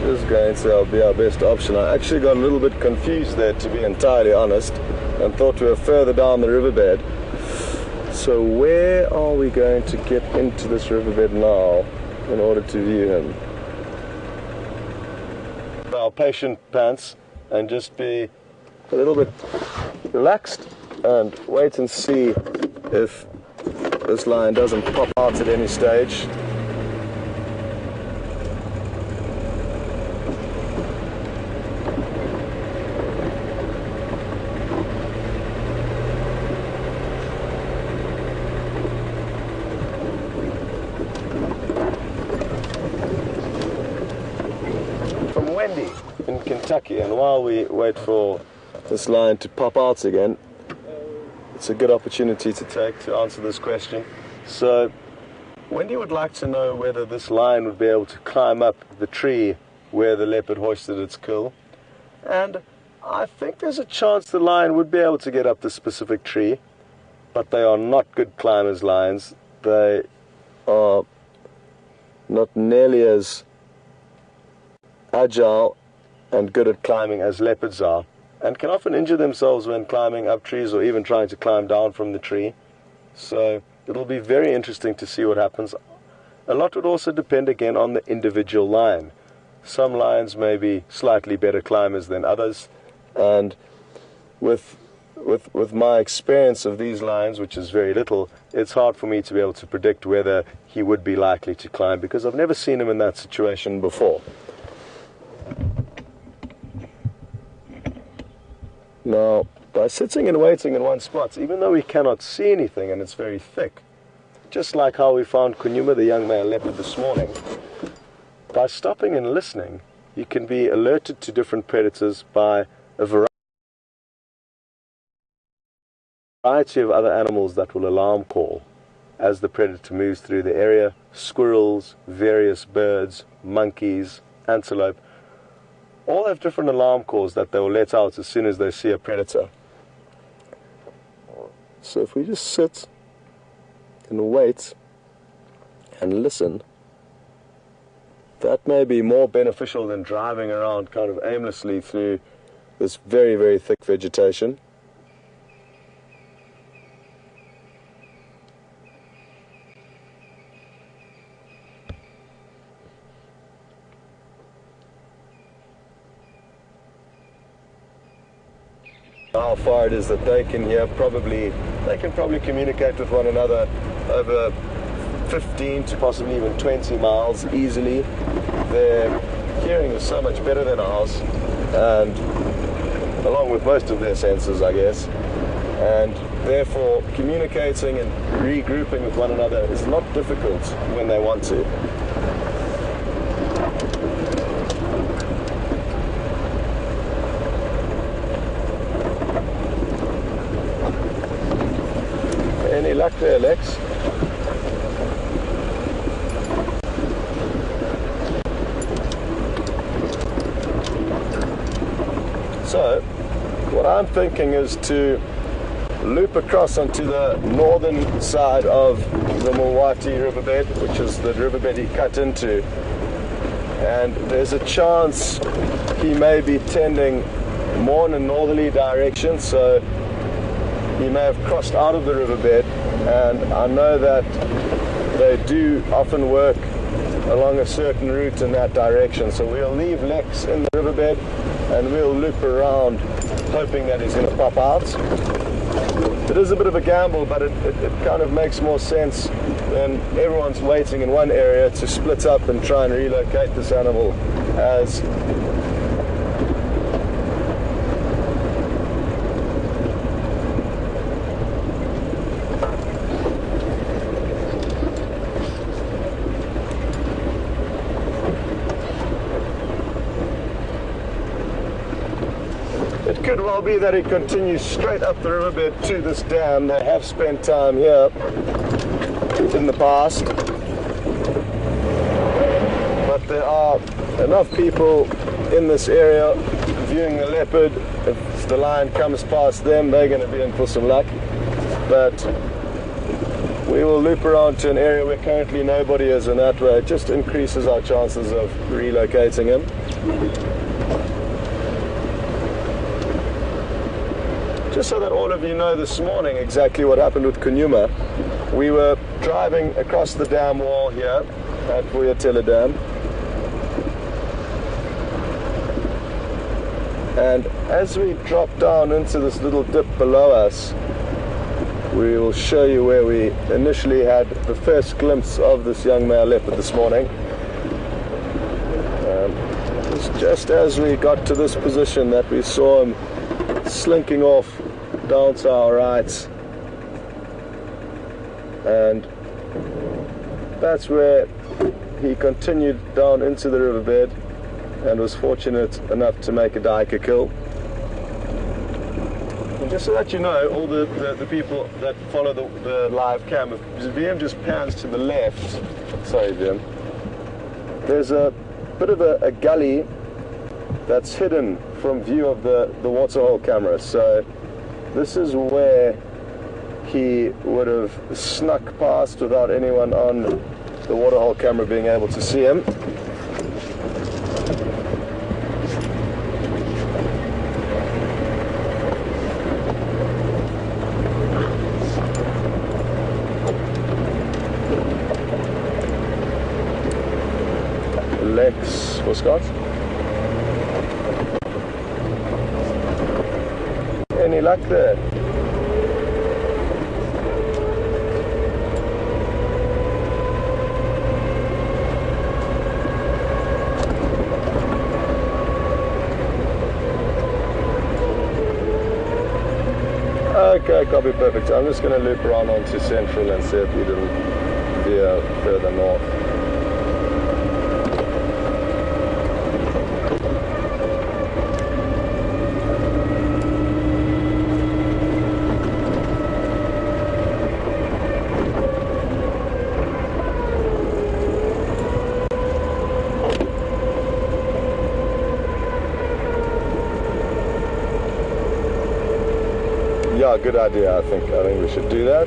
is going to be our best option. I actually got a little bit confused there, to be entirely honest, and thought we were further down the riverbed. So where are we going to get into this riverbed now in order to view him? Our patient pants and just be a little bit relaxed and wait and see if this lion doesn't pop out at any stage. In Kentucky, and while we wait for this lion to pop out again, it's a good opportunity to take to answer this question. So Wendy would like to know whether this lion would be able to climb up the tree where the leopard hoisted its kill, and I think there's a chance the lion would be able to get up the specific tree, but they are not good climbers, lions. They are not nearly as agile and good at climbing as leopards are, and can often injure themselves when climbing up trees or even trying to climb down from the tree. So it'll be very interesting to see what happens. A lot would also depend again on the individual lion. Some lions may be slightly better climbers than others, and with my experience of these lions, which is very little, it's hard for me to be able to predict whether he would be likely to climb, because I've never seen him in that situation before. Now, by sitting and waiting in one spot, even though we cannot see anything and it's very thick, just like how we found Djuma, the young male leopard, this morning, by stopping and listening, you can be alerted to different predators by a variety of other animals that will alarm call as the predator moves through the area. Squirrels, various birds, monkeys, antelope, all have different alarm calls that they will let out as soon as they see a predator. So if we just sit and wait and listen, that may be more beneficial than driving around kind of aimlessly through this very, very thick vegetation. How far it is that they can hear, they can probably communicate with one another over 15 to possibly even 20 miles easily. Their hearing is so much better than ours, and along with most of their senses, I guess, and therefore communicating and regrouping with one another is not difficult when they want to. Any luck there, Lex? So, what I'm thinking is to loop across onto the northern side of the Milwaukee riverbed, which is the riverbed he cut into. And there's a chance he may be tending more in a northerly direction, so he may have crossed out of the riverbed, and I know that they do often work along a certain route in that direction. So we'll leave Lex in the riverbed and we'll loop around, hoping that he's going to pop out. It is a bit of a gamble, but it kind of makes more sense when everyone's waiting in one area to split up and try and relocate this animal as it could well be that he continues straight up the riverbed to this dam. They have spent time here in the past, but there are enough people in this area viewing the leopard. If the lion comes past them, they're going to be in for some luck. But we will loop around to an area where currently nobody is, and that way it just increases our chances of relocating him. Just so that all of you know, this morning exactly what happened with Djuma. We were driving across the dam wall here at Vuyatela Dam, and as we drop down into this little dip below us, we will show you where we initially had the first glimpse of this young male leopard this morning. It's just as we got to this position that we saw him slinking off down to our right, and that's where he continued down into the riverbed and was fortunate enough to make a duiker kill. And just so that you know, all the people that follow the live cam, if VM just pans to the left, sorry VM, there's a bit of a gully that's hidden from view of the waterhole camera. So this is where he would have snuck past without anyone on the waterhole camera being able to see him. Lex for Scott. Any luck there? Okay, copy, perfect. I'm just going to loop around onto Central and see if we didn't veer further north. Yeah, good idea. I think we should do that.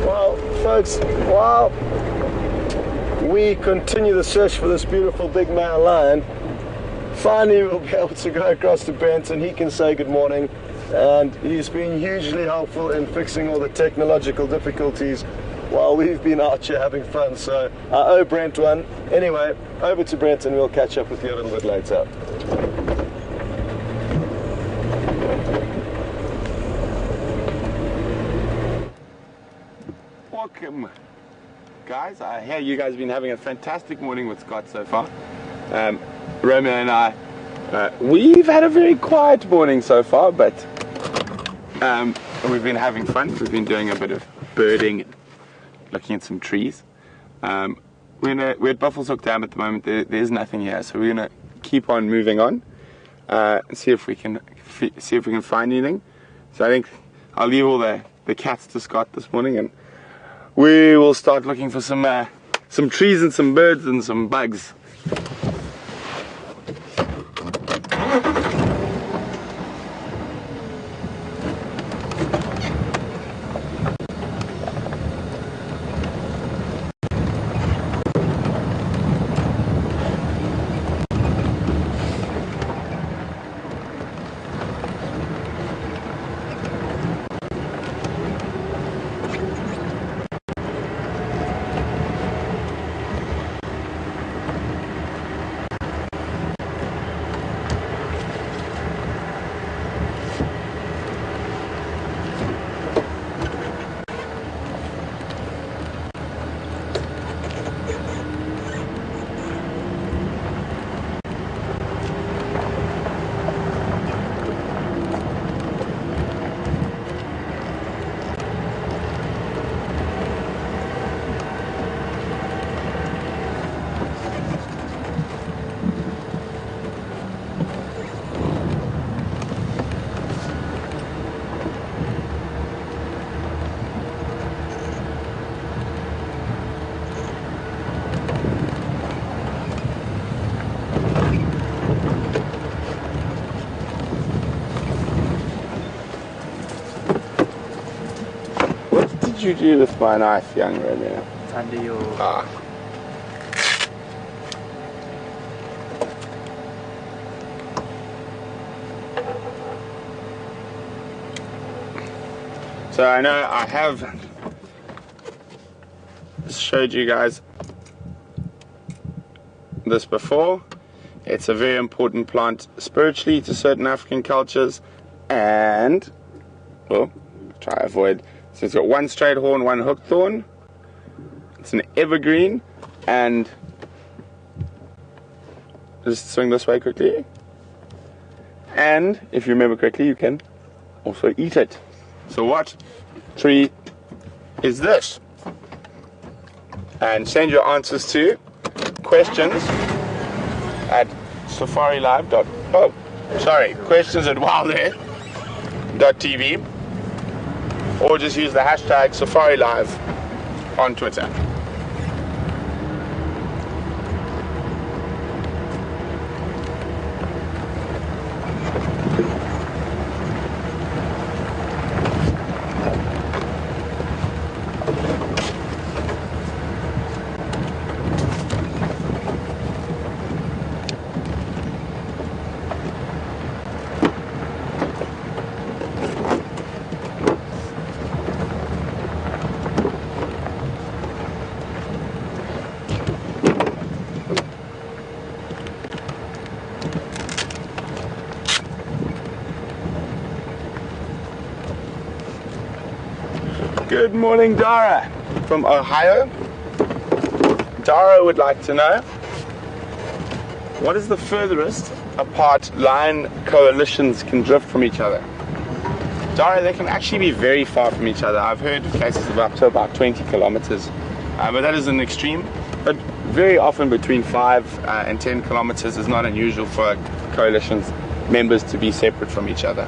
Well, folks, while we continue the search for this beautiful big male lion, finally we'll be able to go across to Brent and he can say good morning. And he's been hugely helpful in fixing all the technological difficulties while we've been out here having fun. So I owe Brent one. Anyway, over to Brent and we'll catch up with you a little bit later. Welcome, guys. I hear you guys have been having a fantastic morning with Scott so far. Romeo and I, we've had a very quiet morning so far, but we've been having fun. We've been doing a bit of birding, looking at some trees. We're at Buffelshoek Dam at the moment. There's nothing here, so we're gonna keep on moving on and see if we can find anything. So I think I'll leave all the cats to Scott this morning, and we will start looking for some trees and some birds and some bugs. did you do with my knife, young Romeo? It's under your... Ah. So I know I have showed you guys this before. It's a very important plant spiritually to certain African cultures, and well, try to avoid. So it's got one straight horn, one hooked thorn. It's an evergreen, and just swing this way quickly. And if you remember correctly, you can also eat it. So what tree is this? And send your answers to questions at questions at WildEarthTV, or just use the hashtag SafariLive on Twitter. Good morning, Dara from Ohio. Dara would like to know, what is the furthest apart line coalitions can drift from each other? Dara, they can actually be very far from each other. I've heard places of up to about 20 kilometers, but that is an extreme. But very often between 5 and 10 kilometers is not unusual for coalitions members to be separate from each other.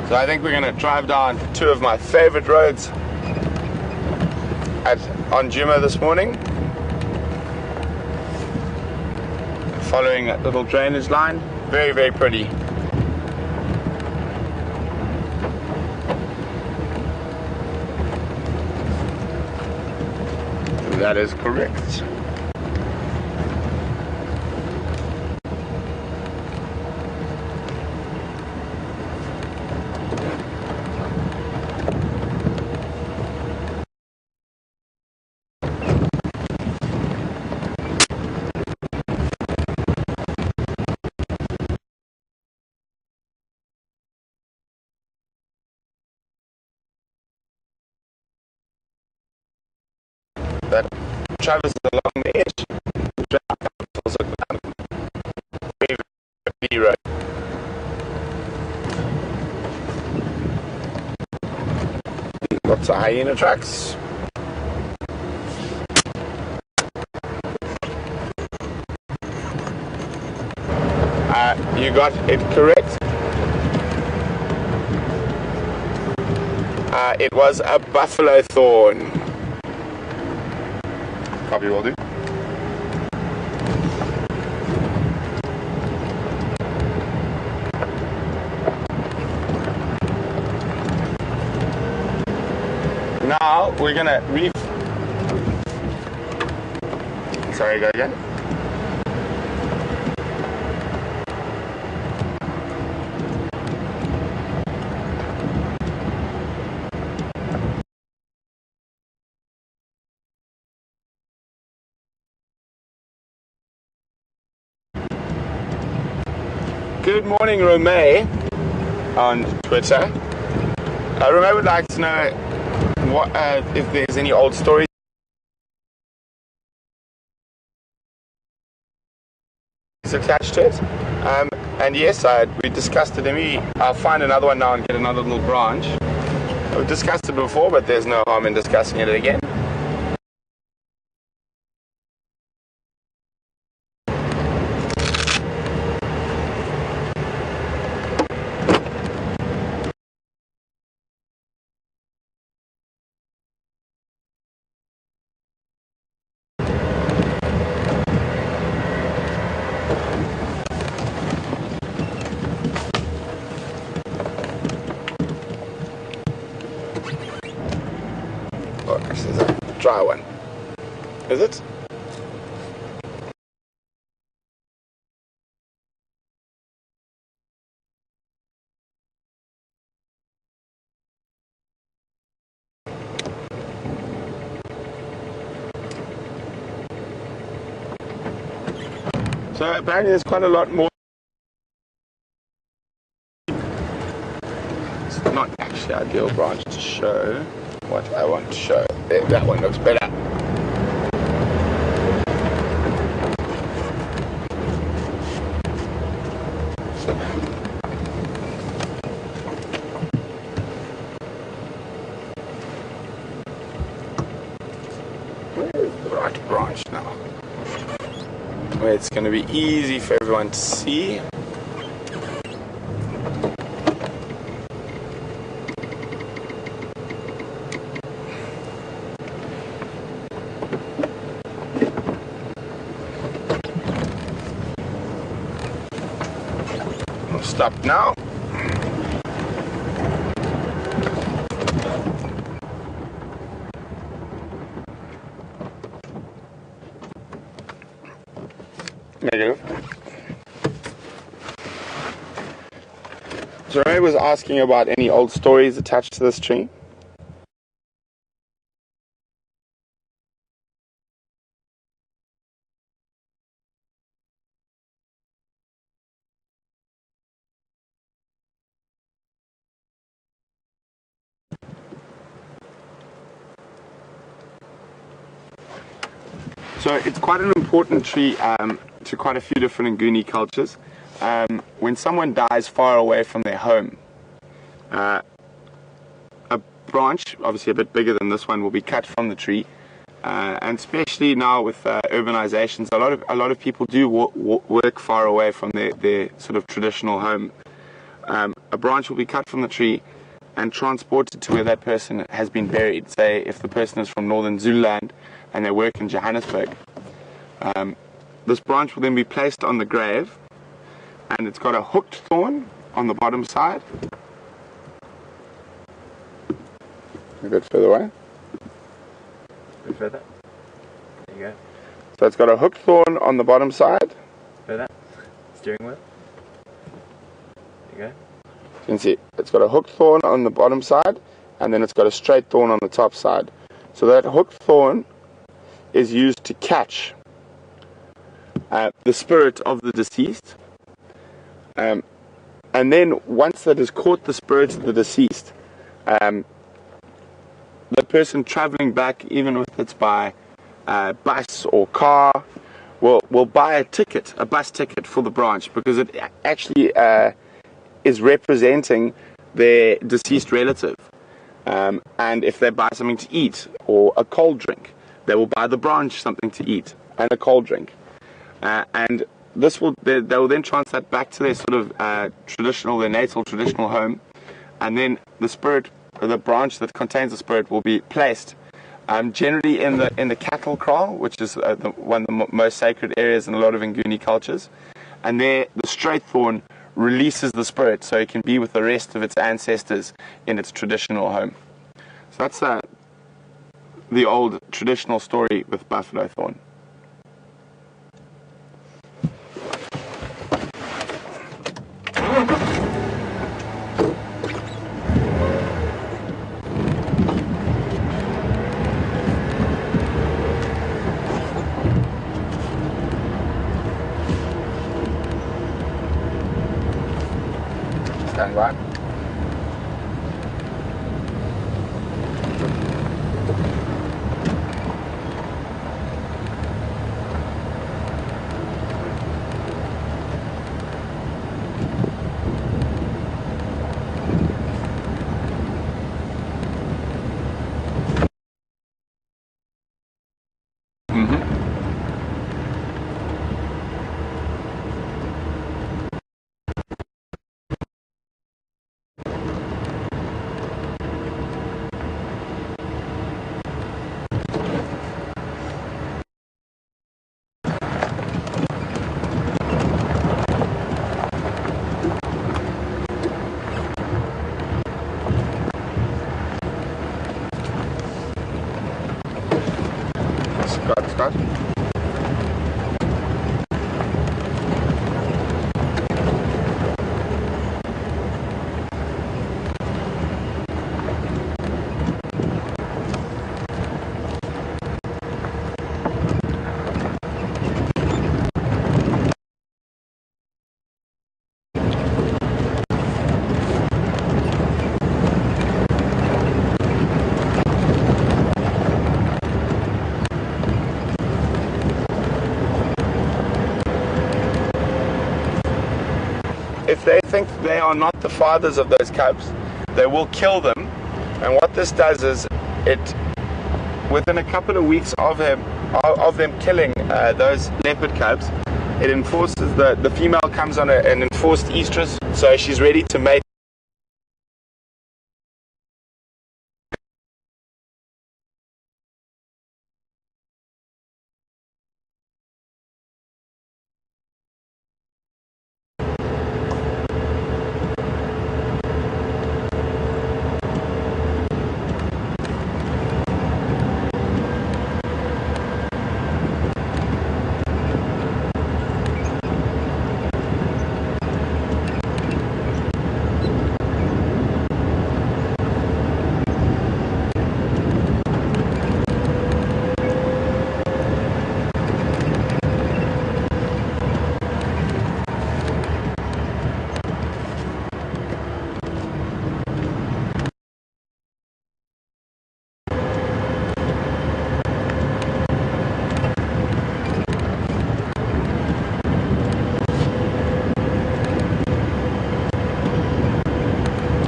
So I think we're going to drive down two of my favorite roads on Djuma this morning, following that little drainage line. Very, very pretty. That is correct. That traverses along the edge, also down the road. Lots of hyena tracks. You got it correct. It was a buffalo thorn. Copy, will do. Now we're gonna Sorry, go again. Good morning, Romay on Twitter. Romay would like to know what if there's any old stories attached to it. And yes, we discussed it, and I'll find another one now and get another little branch. We've discussed it before, but there's no harm in discussing it again. dry one. Is it? So apparently there's quite a lot more. It's not actually ideal branch to show what I want to show. There, that one looks better. Where is the right branch now? Where it's going to be easy for everyone to see. I'll stop now. Negative. So Ray was asking about any old stories attached to this tree. So it's quite an important tree to quite a few different Nguni cultures. When someone dies far away from their home, a branch, obviously a bit bigger than this one, will be cut from the tree. And especially now with urbanizations, a lot of people do work far away from their sort of traditional home. A branch will be cut from the tree and transported to where that person has been buried. Say if the person is from northern Zululand and they work in Johannesburg, this branch will then be placed on the grave, and it's got a hooked thorn on the bottom side. A bit further away. A bit further. There you go. So it's got a hooked thorn on the bottom side. Further. Steering wheel. There you go. You can see it's got a hooked thorn on the bottom side, and then it's got a straight thorn on the top side. So that hooked thorn is used to catch the spirit of the deceased. And then once that has caught the spirit of the deceased, the person traveling back, even if it's by bus or car, will buy a bus ticket for the branch, because it actually is representing their deceased relative. And if they buy something to eat or a cold drink, they will buy the branch something to eat and a cold drink. And this they will then translate back to their sort of their natal traditional home, and then the branch that contains the spirit will be placed generally in the cattle kraal, which is one of the most sacred areas in a lot of Nguni cultures. And there, the straight thorn releases the spirit so it can be with the rest of its ancestors in its traditional home. So that's the old traditional story with buffalo thorn. Stand by. Scott. If they think they are not the fathers of those cubs, they will kill them. And what this does is, within a couple of weeks of them killing those leopard cubs, it enforces the female comes on an enforced estrus, so she's ready to mate.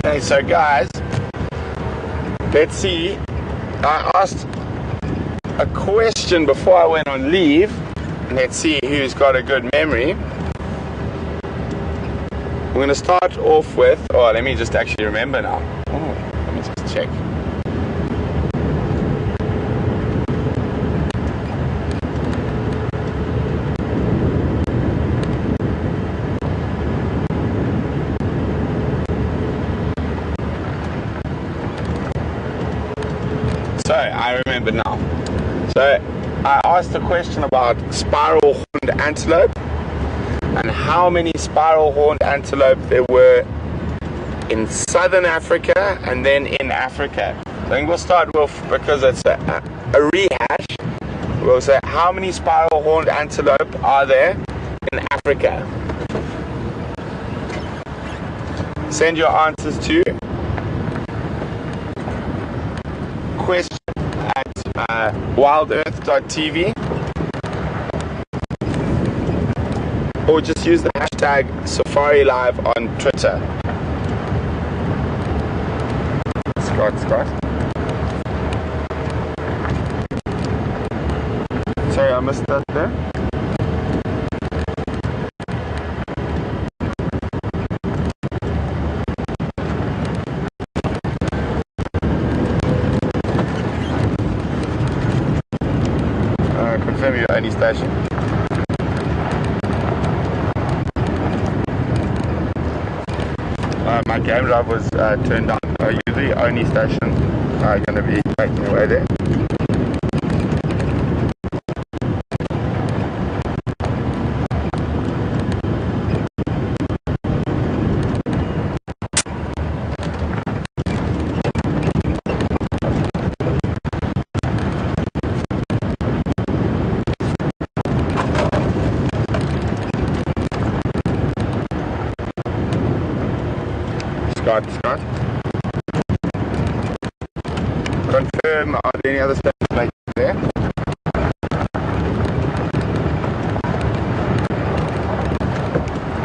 Okay, so guys, let's see. I asked a question before I went on leave. Let's see who's got a good memory. We're going to start off with, oh, let me just actually remember now. Oh, let me just check. So, I remember now. So, I asked a question about spiral horned antelope and how many spiral horned antelope there were in southern Africa and then in Africa. I think we'll start with, because it's a rehash, we'll say how many spiral horned antelope are there in Africa? Send your answers to question at WildEarthTV, or just use the hashtag SafariLive on Twitter. Scott. Sorry, I missed that there. Confirm your only station. My game drive was turned on. Are you the only station going to be taking away there? Scott. Confirm, are there any other stations like there?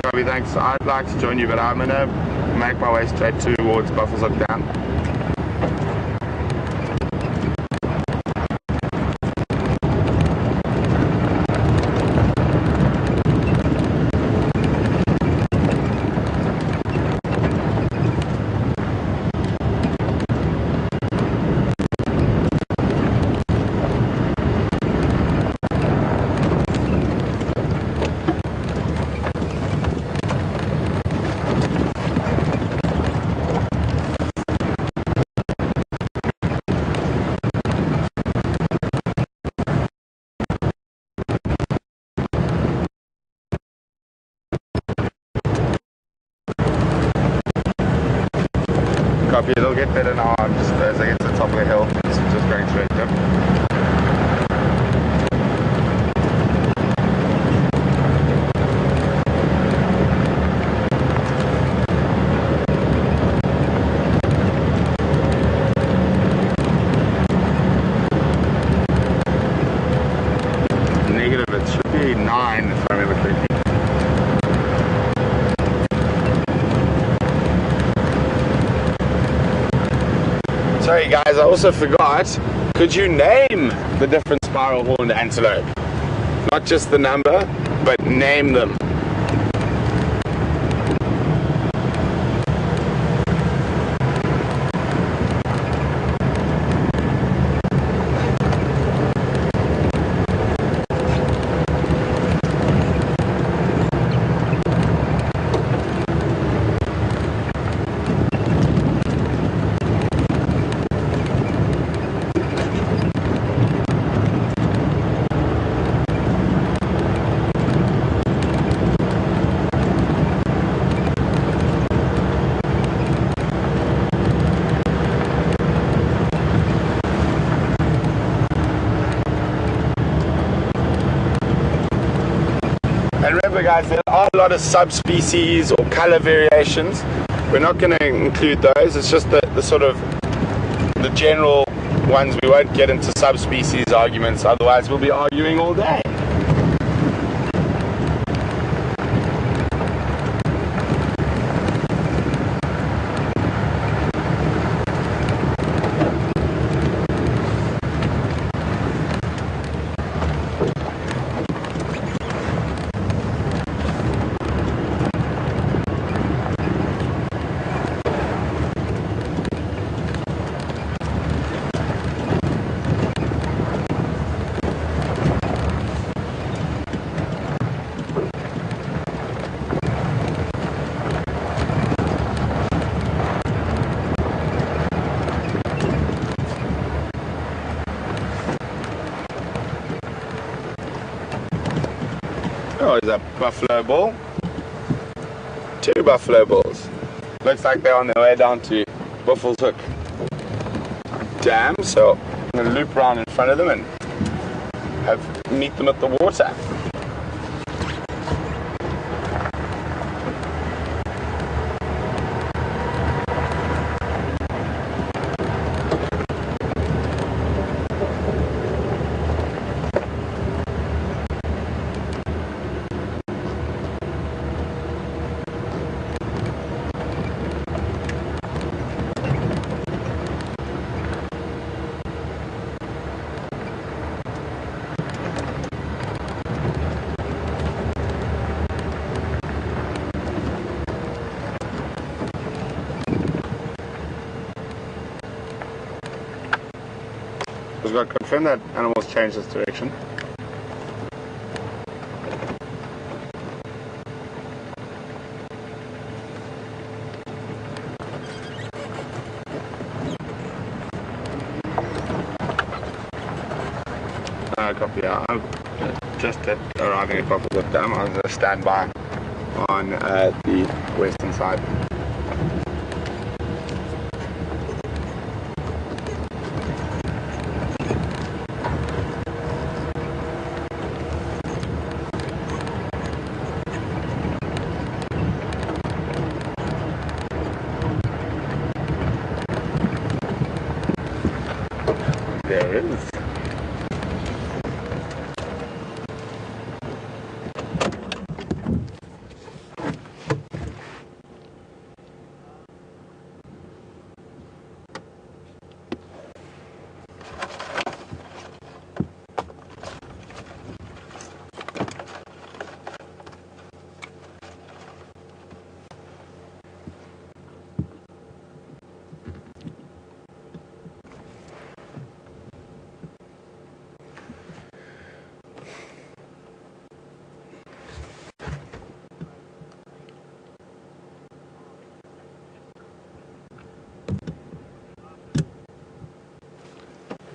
Copy, thanks. I'd like to join you, but I'm going to make my way straight towards Buffalo's Hook Down. Copy, it'll get better now, just as I get to the top of the hill, it's just going through it, yep. Negative, it should be 9 if I remember correctly. Sorry guys, I also forgot, could you name the different spiral horned antelope? Not just the number, but name them. And remember guys, there are a lot of subspecies or color variations. We're not going to include those, it's just the sort of the general ones. We won't get into subspecies arguments, otherwise we'll be arguing all day. Oh, is that buffalo bull? 2 buffalo bulls. Looks like they're on their way down to Buffalo's Hook Dam, so I'm going to loop around in front of them and meet them at the water. We've got to confirm that animals changed this direction. Copy. I'm just arriving at Buffalo's Hook Dam. I'm going to stand by on the western side. There it is.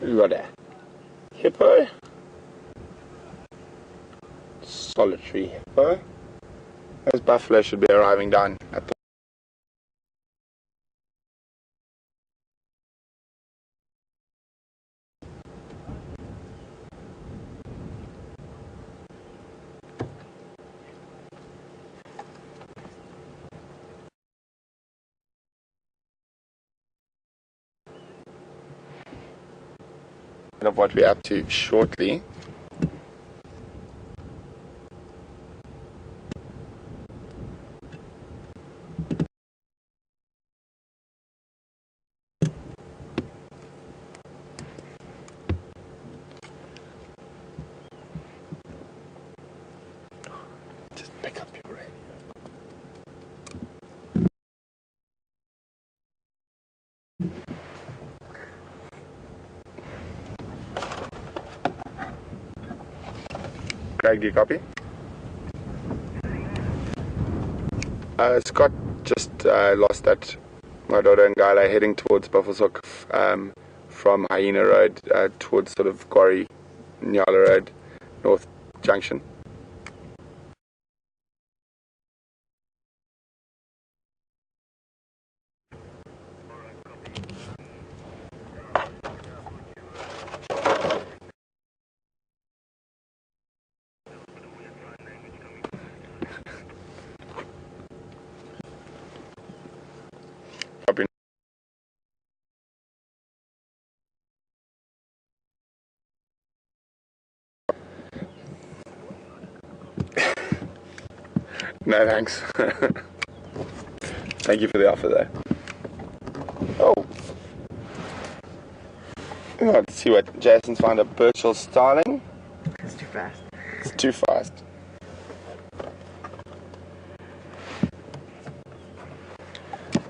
We've got a hippo, solitary hippo. Those buffalo should be arriving down at the of what we're up to shortly. Just pick up your radio. Craig, do you copy? Scott just lost that Madoda and Gala heading towards Buffelshoek from Hyena Road towards sort of Quarry, Nyala Road, North Junction. Copy. No thanks. Thank you for the offer there. Oh. Let's see what Jason's found a Birchall Starling. It's too fast. It's too fast.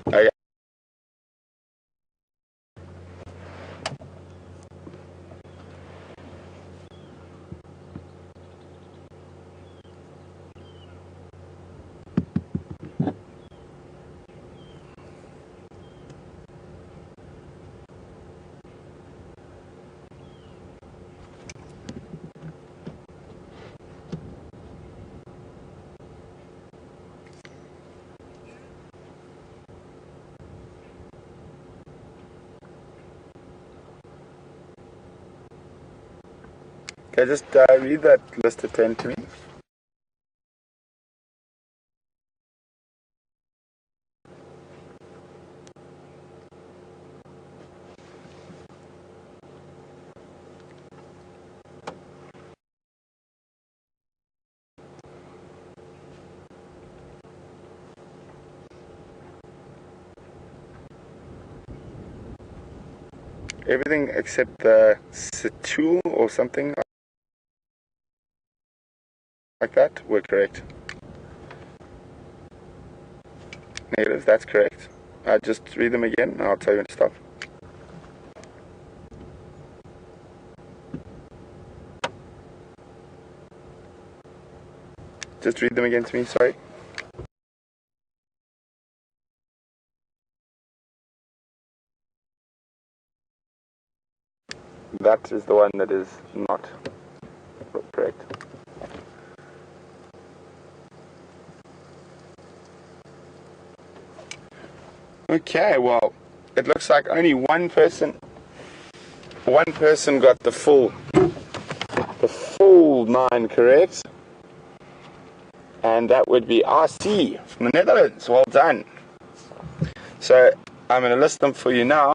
Okay. Okay, just read that list of 10 to me. Everything except the Satul or something like that were correct. Negatives, that's correct. Just read them again and I'll tell you when to stop. Just read them again to me, sorry. That is the one that is not correct. Okay, well, it looks like only one person got the full 9 correct. And that would be RC from the Netherlands. Well done. So I'm going to list them for you now.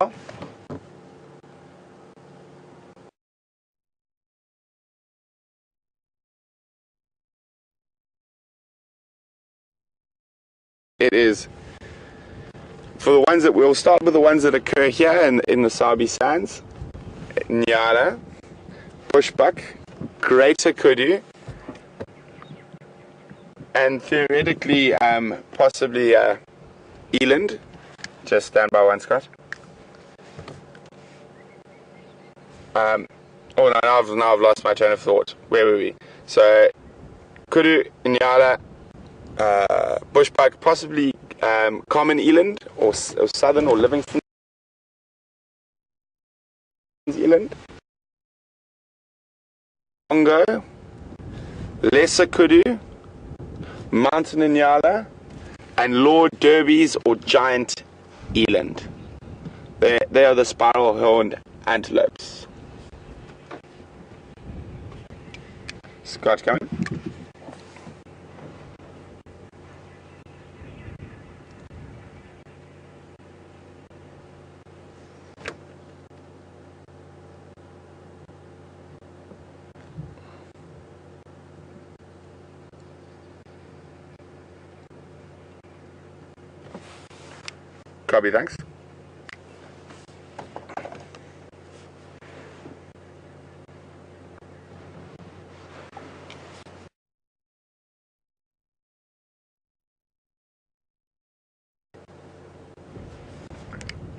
It is, for the ones that we'll start with the ones that occur here in the Sabi Sands: Nyala, Bushbuck, Greater Kudu, and theoretically possibly Eland. Just stand by one, Scott. Oh no, now I've lost my train of thought. Where were we? So Kudu, Nyala, Bushbuck, possibly common eland or southern or Livingston eland, Congo, lesser kudu, mountain Nyala, and Lord Derby's or giant eland. They are the spiral-horned antelopes. Scott coming. Copy, thanks.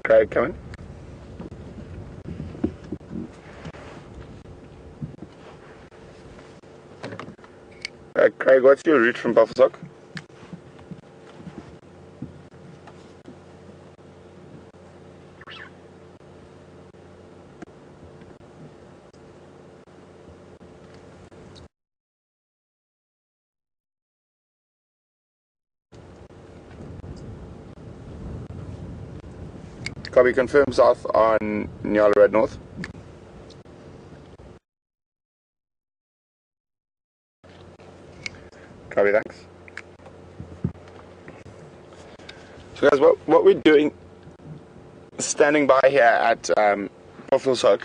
Craig, come in. Craig, what's your route from Buffelshoek? Copy, confirm south on Nyala Road North. Copy, thanks. So guys, what we're doing, standing by here at Buffelshoek,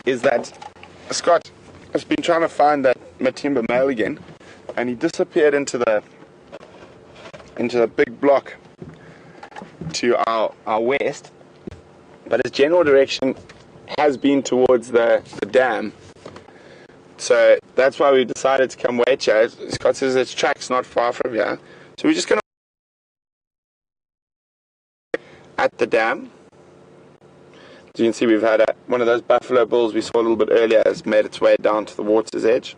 is that Scott has been trying to find that Matimba male again, and he disappeared into the big block to our west, but his general direction has been towards the dam. So that's why we decided to come wait here. Scott says it's tracks not far from here, so we're just going to at the dam. As you can see, we've had one of those buffalo bulls we saw a little bit earlier has made its way down to the water's edge.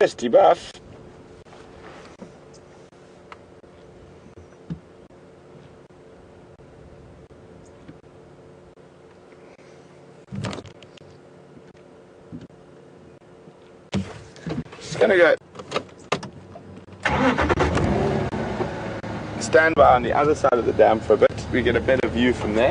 Thirsty buff. Just gonna go stand by on the other side of the dam for a bit. We get a better view from there.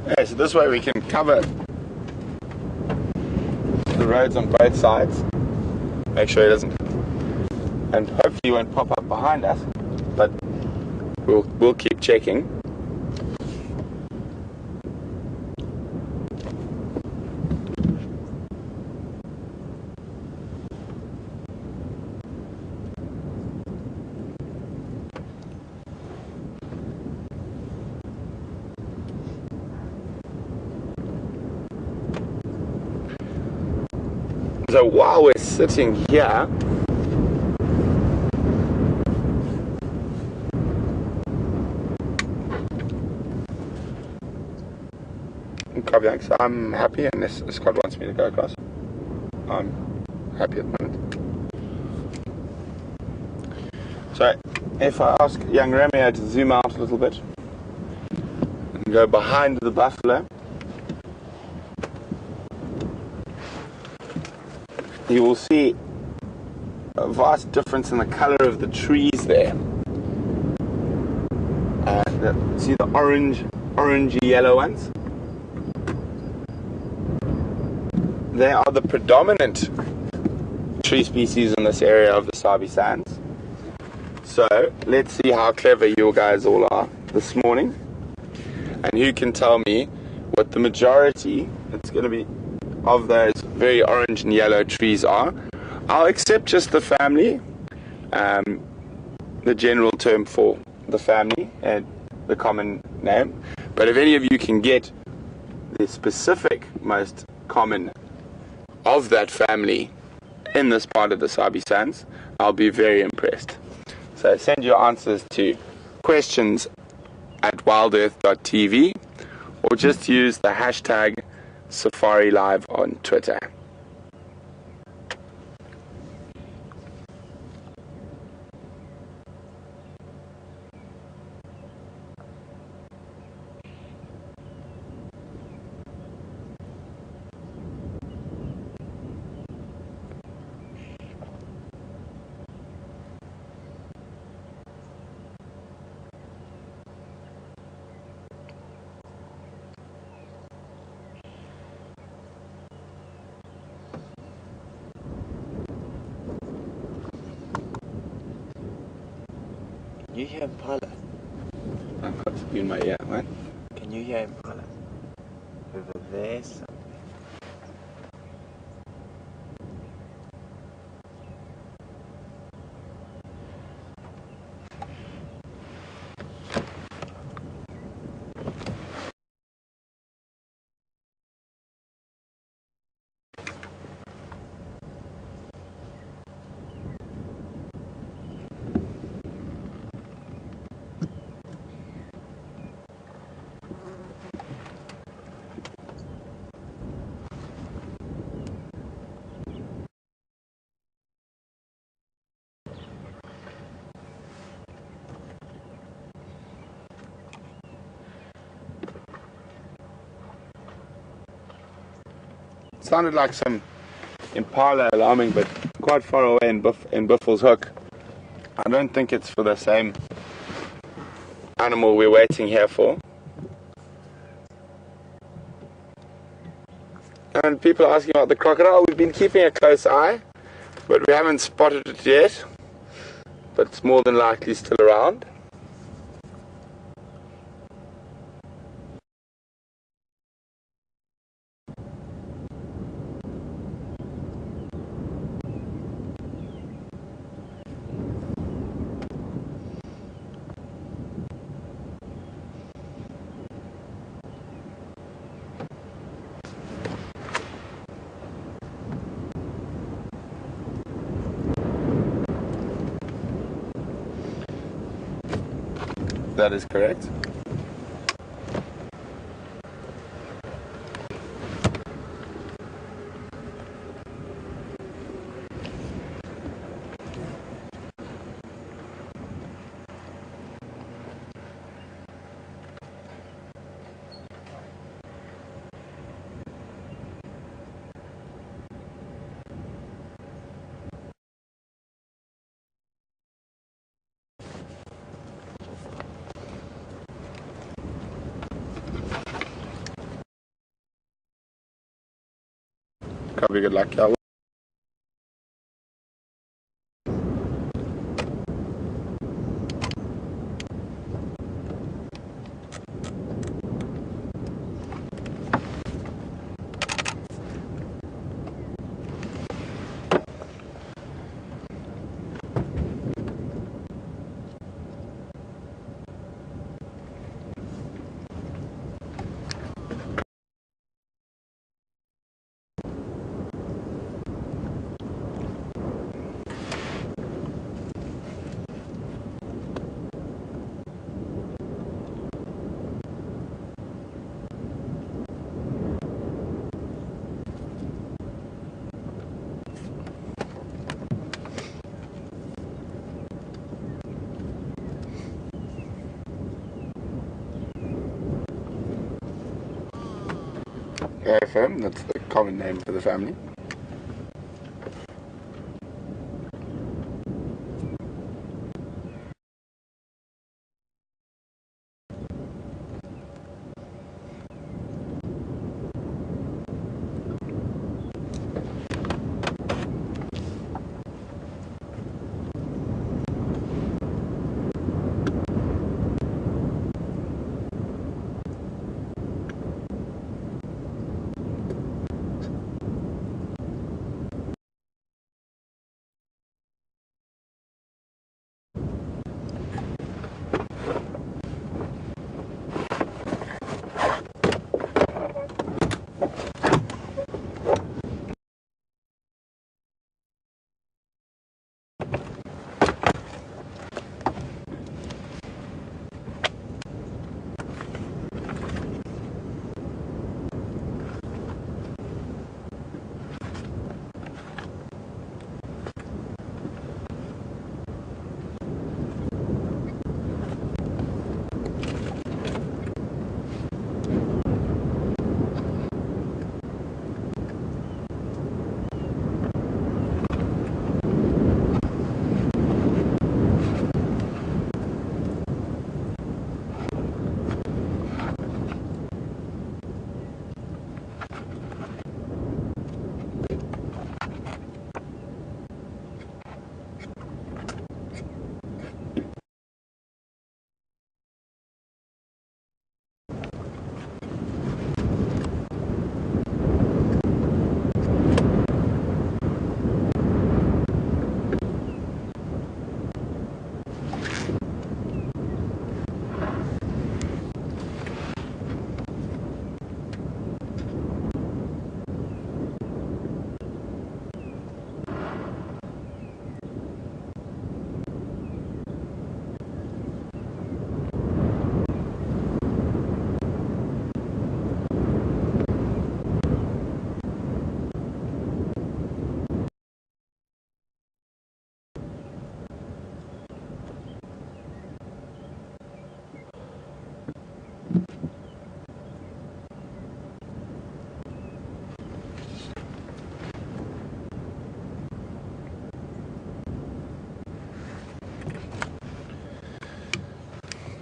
Okay, so this way we can cover the roads on both sides. Make sure it doesn't, and hopefully he won't pop up behind us, but we'll keep checking. So while we're sitting here, so I'm happy, unless Scott wants me to go across. I'm happy at the moment. So if I ask young Romeo to zoom out a little bit and go behind the buffalo, you will see a vast difference in the colour of the trees there. See the orangey yellow ones? They are the predominant tree species in this area of the Sabi Sands. So let's see how clever you guys all are this morning, and who can tell me what the majority, it's going to be, of those very orange and yellow trees are. I'll accept just the family, the general term for the family and the common name, but if any of you can get the specific most common of that family in this part of the Sabi Sands, I'll be very impressed. So send your answers to questions at WildEarthTV, or just use the hashtag SafariLive on Twitter. Can you hear Impala? I've got you in my ear, right? Can you hear Impala? Over there somewhere. Sounded like some impala alarming, but quite far away in Buffalo's Hook. I don't think it's for the same animal we're waiting here for. And people are asking about the crocodile. We've been keeping a close eye, but we haven't spotted it yet. But it's more than likely still around. That is correct. Probably good luck, y'all. firm. That's the common name for the family.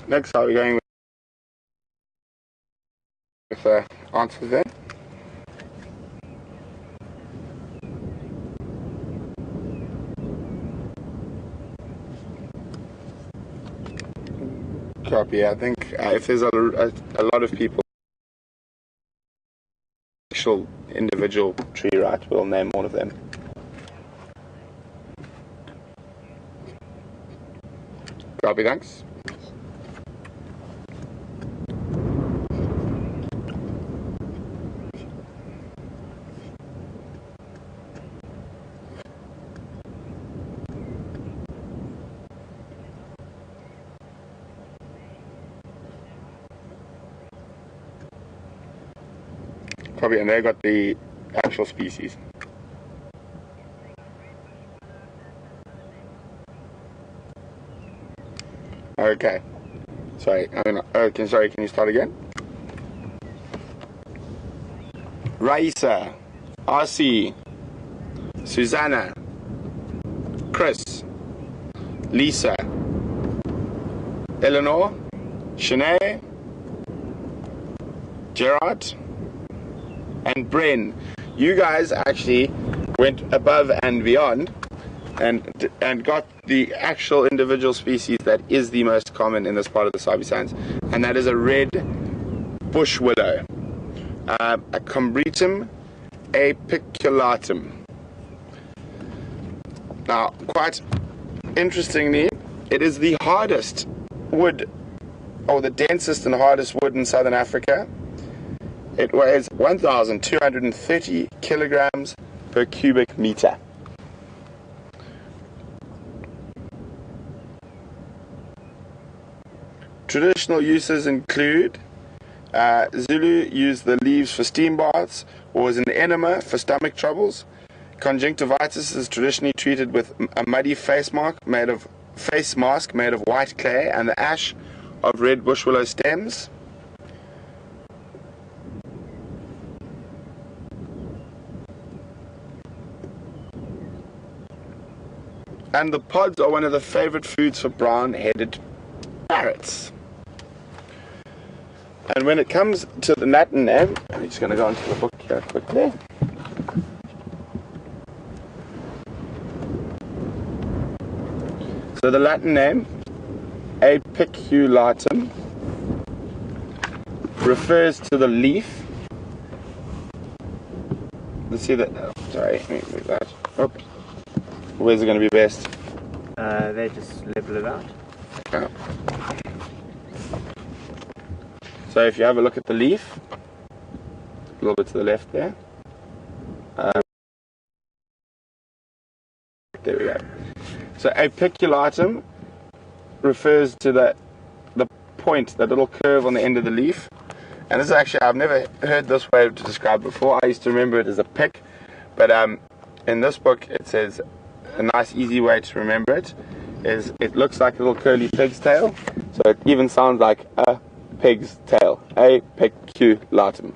Next, how are we going with answers there? Copy. I think if there's a lot of people, actual individual tree, right, we'll name all of them. Copy, thanks. Copy, and they got the actual species. Okay. Sorry, sorry, can you start again? Raisa, RC, Susanna, Chris, Lisa, Eleanor, Shanae, Gerard, and Bren. You guys actually went above and beyond and got the actual individual species that is the most common in this part of the Sabi Sands, and that is a red bush willow, a Combretum apiculatum. Now, quite interestingly, it is the hardest wood, or the densest and hardest wood in southern Africa. It weighs 1,230 kilograms per cubic meter. Traditional uses include Zulu used the leaves for steam baths, or as an enema for stomach troubles. Conjunctivitis is traditionally treated with a muddy face mask made of white clay and the ash of red bush willow stems. And the pods are one of the favorite foods for brown-headed parrots. And when it comes to the Latin name, I'm just going to go into the book here quickly. So the Latin name, apiculatum, refers to the leaf. Let's see that. Oh, sorry, let me move that. Oops. Where's it going to be best? They just level it out. Okay. So if you have a look at the leaf, a little bit to the left there. There we go. So apiculatum refers to the point, that little curve on the end of the leaf. And this is actually, I've never heard this way to describe it before. I used to remember it as a pick, but in this book it says a nice easy way to remember it is it looks like a little curly pig's tail, so it even sounds like a pig's tail. Apiculatum.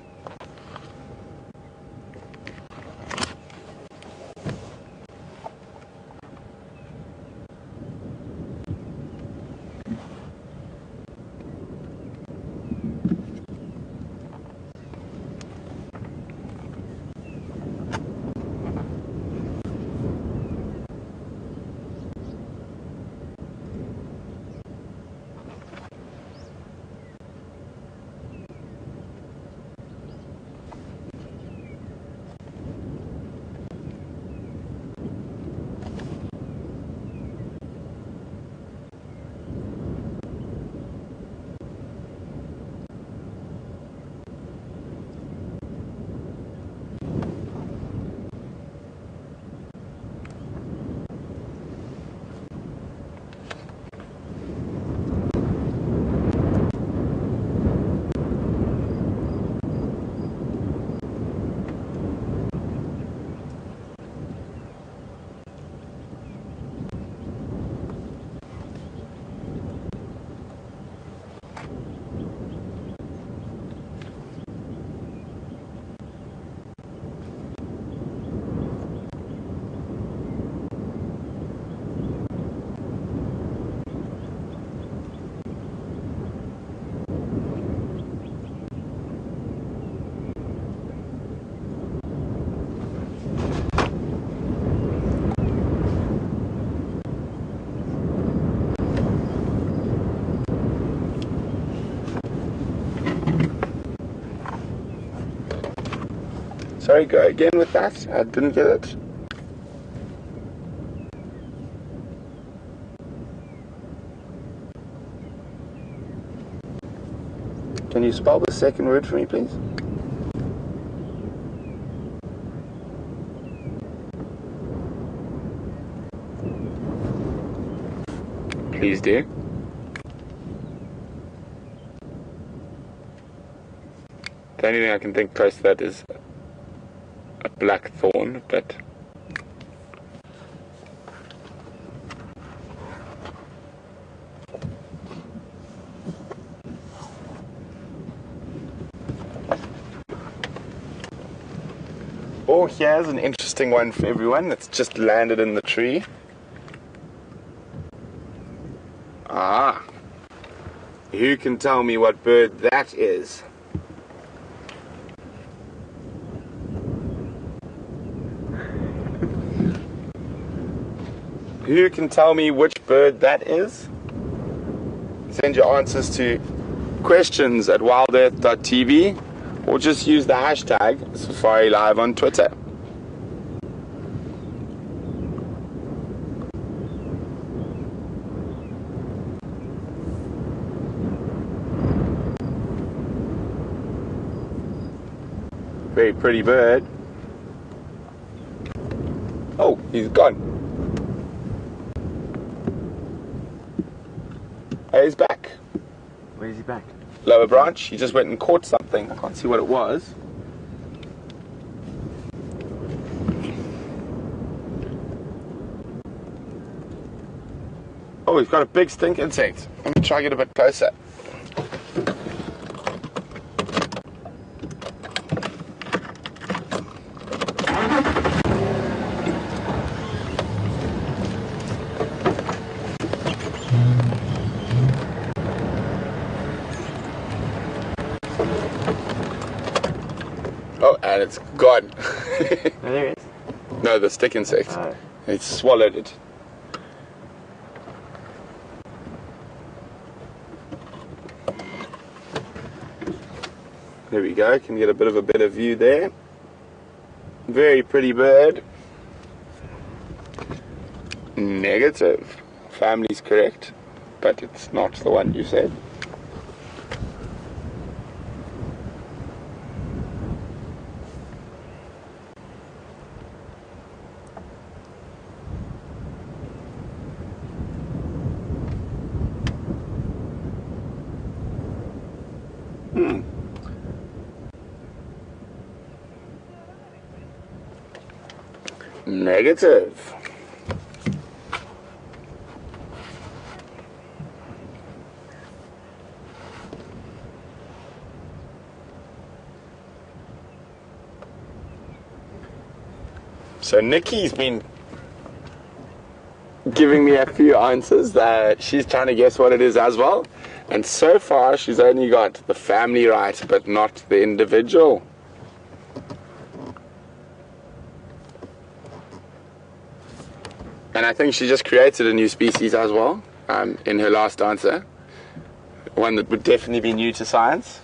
Sorry, go again with that. I didn't get it. Can you spell the second word for me, please? Please do. The only thing I can think close to that is a blackthorn, but oh, here's an interesting one for everyone that's just landed in the tree. Ah, who can tell me what bird that is? Who can tell me which bird that is? Send your answers to questions@WildEarthTV or just use the hashtag Safari Live on Twitter. Very pretty bird. Oh, he's gone. Hey, he's back. Where is he back? Lower branch. He just went and caught something. I can't see what it was. Oh, he's got a big stink insect. Let me try and get a bit closer. and it's gone. No, there it is. No, the stick insect. Oh. It swallowed it. There we go, can get a bit of a better view there. Very pretty bird. Negative. Family's correct, but it's not the one you said. Negative. So Nikki's been giving me a few answers that she's trying to guess what it is as well. And so far she's only got the family right, but not the individual. And I think she just created a new species as well, in her last answer. One that would definitely be new to science.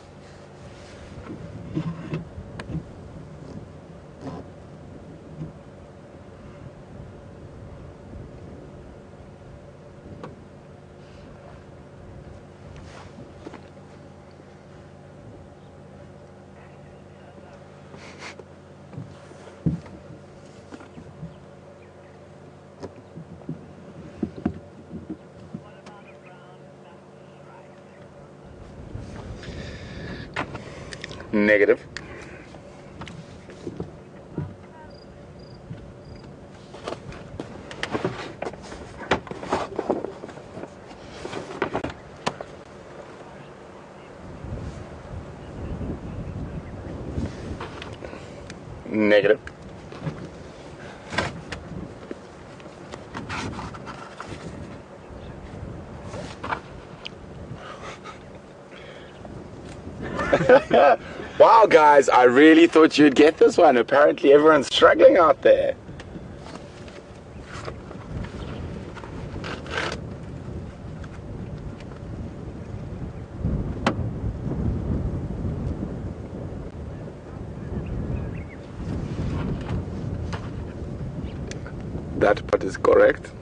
Negative. Negative. Wow, guys, I really thought you'd get this one. Apparently everyone's struggling out there. That part is correct.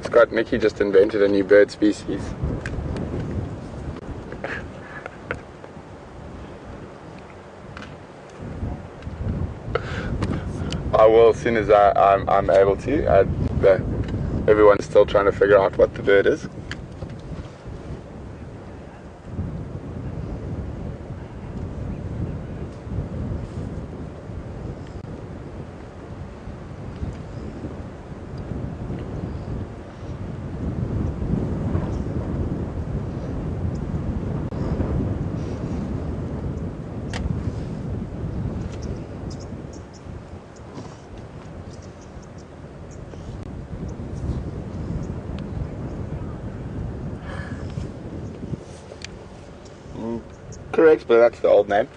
Scott, Nikki just invented a new bird species. I will as soon as I'm able to. Everyone's still trying to figure out what the bird is. Correct, but that's the old name.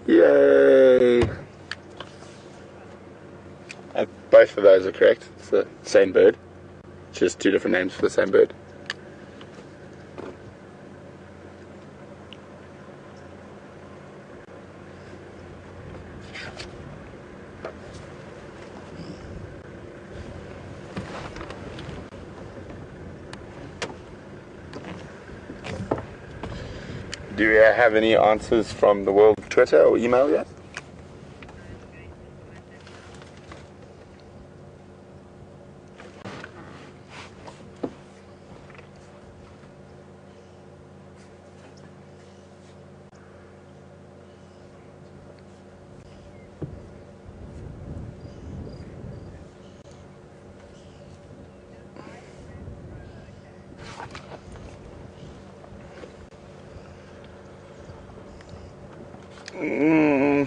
Yay! Both of those are correct. It's the same bird. Just two different names for the same bird. Do we have any answers from the world of Twitter or email yet?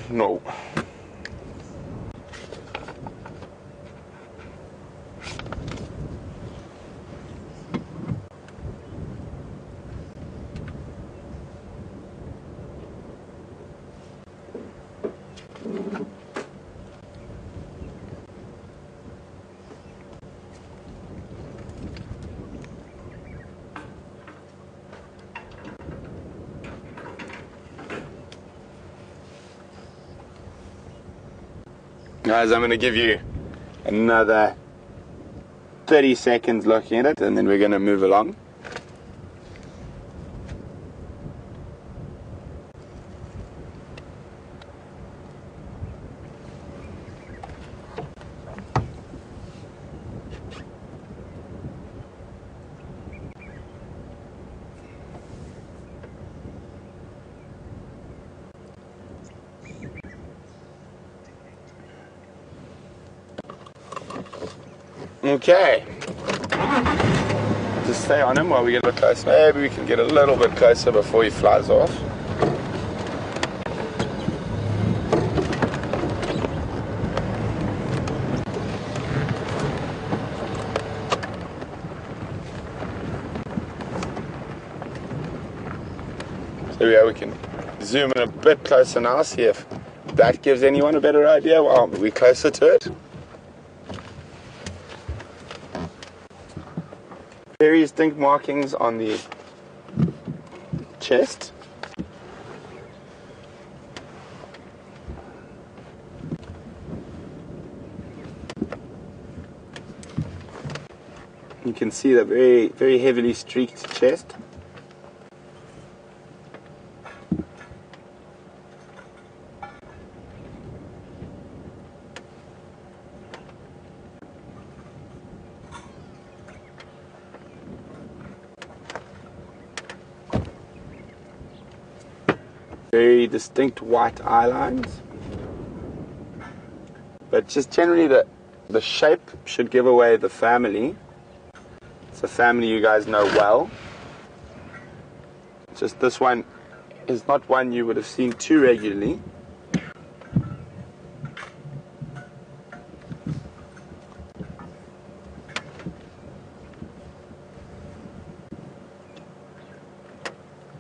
No. Guys, I'm going to give you another 30 seconds looking at it, and then we're going to move along. Okay. Just stay on him while we get a bit closer. Maybe we can get a little bit closer before he flies off. So yeah, we can zoom in a bit closer now, see if that gives anyone a better idea. Well, we're closer to it. Very distinct markings on the chest. You can see the very, very heavily streaked chest. Very distinct white eye lines, but just generally the shape should give away the family. It's a family you guys know well. Just this one is not one you would have seen too regularly.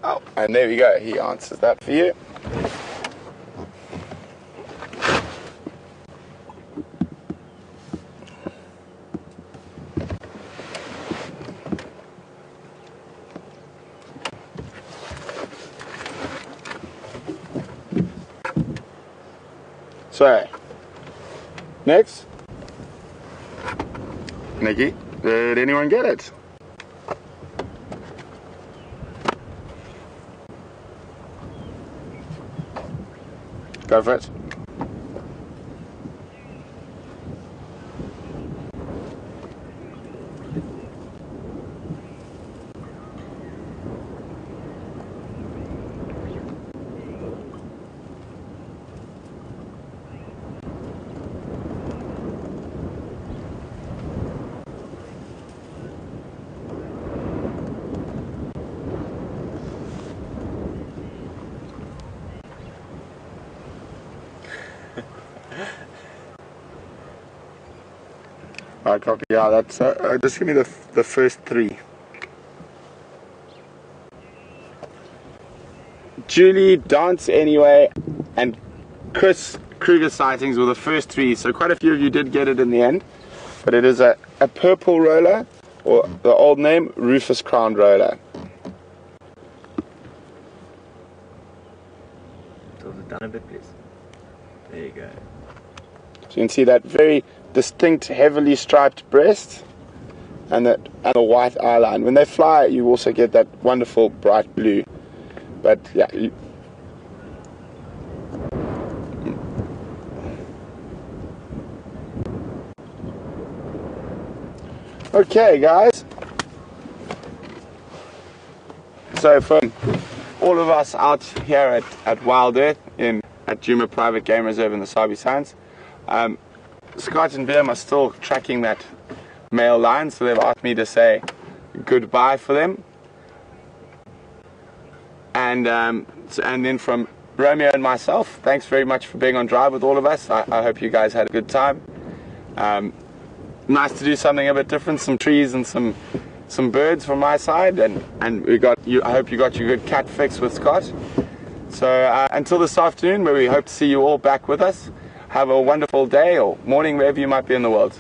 Oh, and there we go, he answers that for you. So, next. Nikki, did anyone get it? Go for it. Alright, copy. Yeah, that's just give me the first three. Julie, Dance Anyway, and Chris Kruger sightings were the first three. So quite a few of you did get it in the end. But it is a purple roller, or the old name, Rufous Crowned Roller. Tilt it down a bit, please. There you go. So you can see that very distinct, heavily striped breast and the white eye line. When they fly, you also get that wonderful bright blue. But yeah. Okay, guys. So from all of us out here at Wild Earth at Djuma Private Game Reserve in the Sabi Sands, Scott and Bim are still tracking that male lion, so they've asked me to say goodbye for them. And then from Romeo and myself, thanks very much for being on drive with all of us. I hope you guys had a good time. Nice to do something a bit different, some trees and some birds from my side, and we got you. I hope you got your good cat fix with Scott. So until this afternoon, where we hope to see you all back with us, have a wonderful day or morning wherever you might be in the world.